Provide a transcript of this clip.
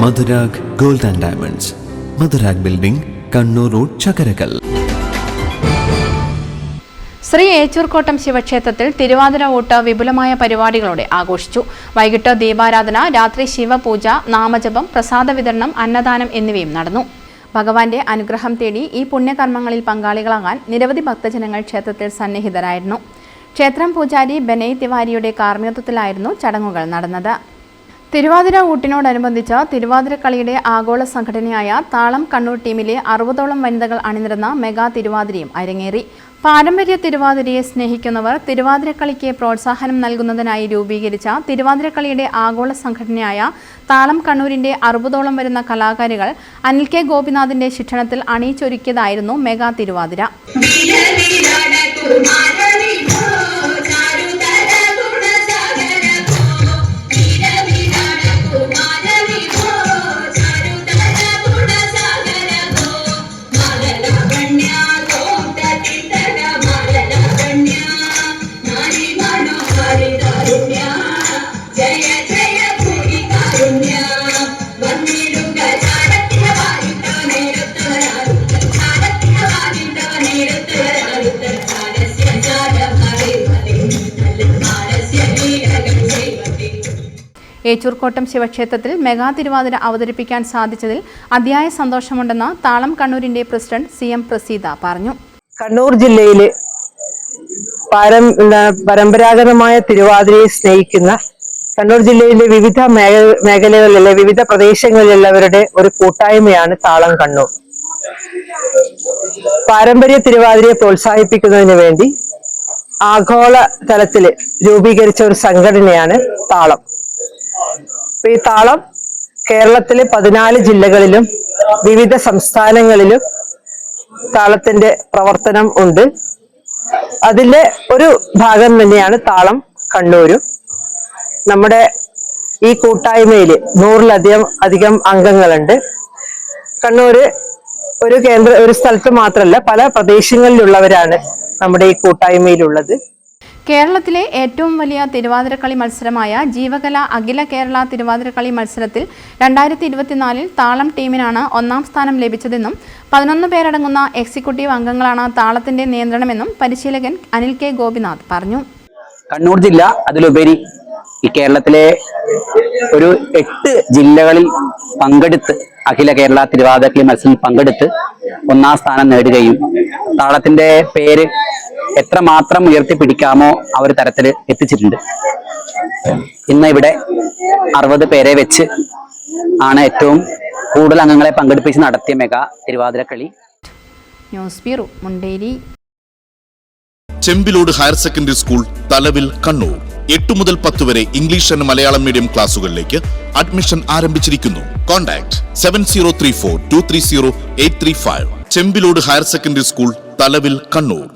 Madhurag gold and diamonds, Madhurag building, Kannur road, Chakkarakkal. Sri Echurkottam ശിവക്ഷേത്രത്തിൽ തിരുവാതിര ഊട്ട് വിപുലമായ പരിപാടികളോടെ ആഘോഷിച്ചു. വൈകിട്ട് ദീപാരാധന, രാത്രി ശിവപൂജ, നാമജപം, പ്രസാദ വിതരണം, അന്നദാനം എന്നിവയും നടന്നു. ഭഗവാന്റെ അനുഗ്രഹം തേടി ഈ പുണ്യകർമ്മങ്ങളിൽ പങ്കാളികളാകാൻ നിരവധി ഭക്തജനങ്ങൾ ക്ഷേത്രത്തിൽ സന്നിഹിതരായിരുന്നു. ക്ഷേത്രം പൂജാരി ബെനയ് തിവാരിയുടെ കാർമ്മികത്വത്തിലായിരുന്നു ചടങ്ങുകൾ നടന്നത്. തിരുവാതിര ഊട്ടിനോടനുബന്ധിച്ച് തിരുവാതിരക്കളിയുടെ ആഗോള സംഘടനയായ താളം കണ്ണൂർ ടീമിലെ 60ഓളം വനിതകൾ അണിനിരന്ന മെഗാ തിരുവാതിരയും അരങ്ങേറി. പാരമ്പര്യ തിരുവാതിരയെ സ്നേഹിക്കുന്നവർ തിരുവാതിരക്കളിക്ക് പ്രോത്സാഹനം നൽകുന്നതിനായി രൂപീകരിച്ച തിരുവാതിരക്കളിയുടെ ആഗോള സംഘടനയായ താളം കണ്ണൂരിന്റെ 60ഓളം വരുന്ന കലാകാരികൾ അനിൽ കെ ഗോപിനാഥിന്റെ ശിക്ഷണത്തിൽ അണിയിച്ചൊരുക്കിയതായിരുന്നു മെഗാ തിരുവാതിര. ഏച്ചൂർക്കോട്ടം ശിവക്ഷേത്രത്തിൽ മെഗാ തിരുവാതിര അവതരിപ്പിക്കാൻ സാധിച്ചതിൽ അതിയായ സന്തോഷമുണ്ടെന്ന് താളം കണ്ണൂരിന്റെ പ്രസിഡന്റ് CM പ്രസീത പറഞ്ഞു. കണ്ണൂർ ജില്ലയിലെ പരമ്പരാഗതമായ തിരുവാതിരയെ സ്നേഹിക്കുന്ന കണ്ണൂർ ജില്ലയിലെ വിവിധ മേഖലകളിലെ വിവിധ പ്രദേശങ്ങളിലുള്ളവരുടെ ഒരു കൂട്ടായ്മയാണ് താളം കണ്ണൂർ. പാരമ്പര്യ തിരുവാതിരയെ പ്രോത്സാഹിപ്പിക്കുന്നതിന് വേണ്ടി ആഗോള തലത്തിൽ രൂപീകരിച്ച ഒരു സംഘടനയാണ് താളം. ഈ താളം കേരളത്തിലെ 14 ജില്ലകളിലും വിവിധ സംസ്ഥാനങ്ങളിലും താളത്തിന്റെ പ്രവർത്തനം ഉണ്ട്. അതിലെ ഒരു ഭാഗം തന്നെയാണ് താളം കണ്ണൂരും. നമ്മുടെ ഈ കൂട്ടായ്മയിൽ 100-ലധികം അംഗങ്ങളുണ്ട്. കണ്ണൂര് ഒരു സ്ഥലത്ത് മാത്രമല്ല, പല പ്രദേശങ്ങളിലുള്ളവരാണ് നമ്മുടെ ഈ കൂട്ടായ്മയിലുള്ളത്. കേരളത്തിലെ ഏറ്റവും വലിയ തിരുവാതിരക്കളി മത്സരമായ ജീവകല അഖില കേരള തിരുവാതിരക്കളി മത്സരത്തിൽ 2024 താളം ടീമിനാണ് 1ാം സ്ഥാനം ലഭിച്ചതെന്നും 11 പേരടങ്ങുന്ന എക്സിക്യൂട്ടീവ് അംഗങ്ങളാണ് താളത്തിന്റെ നിയന്ത്രണമെന്നും പരിശീലകൻ അനിൽ കെ ഗോപിനാഥ് പറഞ്ഞു. കണ്ണൂർ ജില്ല അതിലുപരി ഈ കേരളത്തിലെ ഒരു 8 ജില്ലകളിൽ പങ്കെടുത്ത് അഖില കേരള തിരുവാതിരക്കളി മത്സരത്തിൽ പങ്കെടുത്ത് 1ാം സ്ഥാനം നേടുകയും താളത്തിന്റെ പേര് എത്രമാത്രം ഉയർത്തിപ്പിടിക്കാമോ ആ ഒരു തരത്തിൽ എത്തിച്ചിട്ടുണ്ട്. ഇന്ന് ഇവിടെ 60 പേരെ വെച്ച് ആണ് ഏറ്റവും കൂടുതൽ അംഗങ്ങളെ പങ്കെടുപ്പിച്ച് നടത്തിയ മെഗാ തിരുവാതിരക്കളി. News bureau, Munderi. Chembilode higher secondary school, Thalavil, Kannur. 8 മുതൽ 10 വരെ ഇംഗ്ലീഷ് ആൻഡ് മലയാളം മീഡിയം ക്ലാസുകളിലേക്ക് അഡ്മിഷൻ ആരംഭിച്ചിരിക്കുന്നു. Contact 7034230835. Chembilode higher secondary school, Thalavil, Kannur.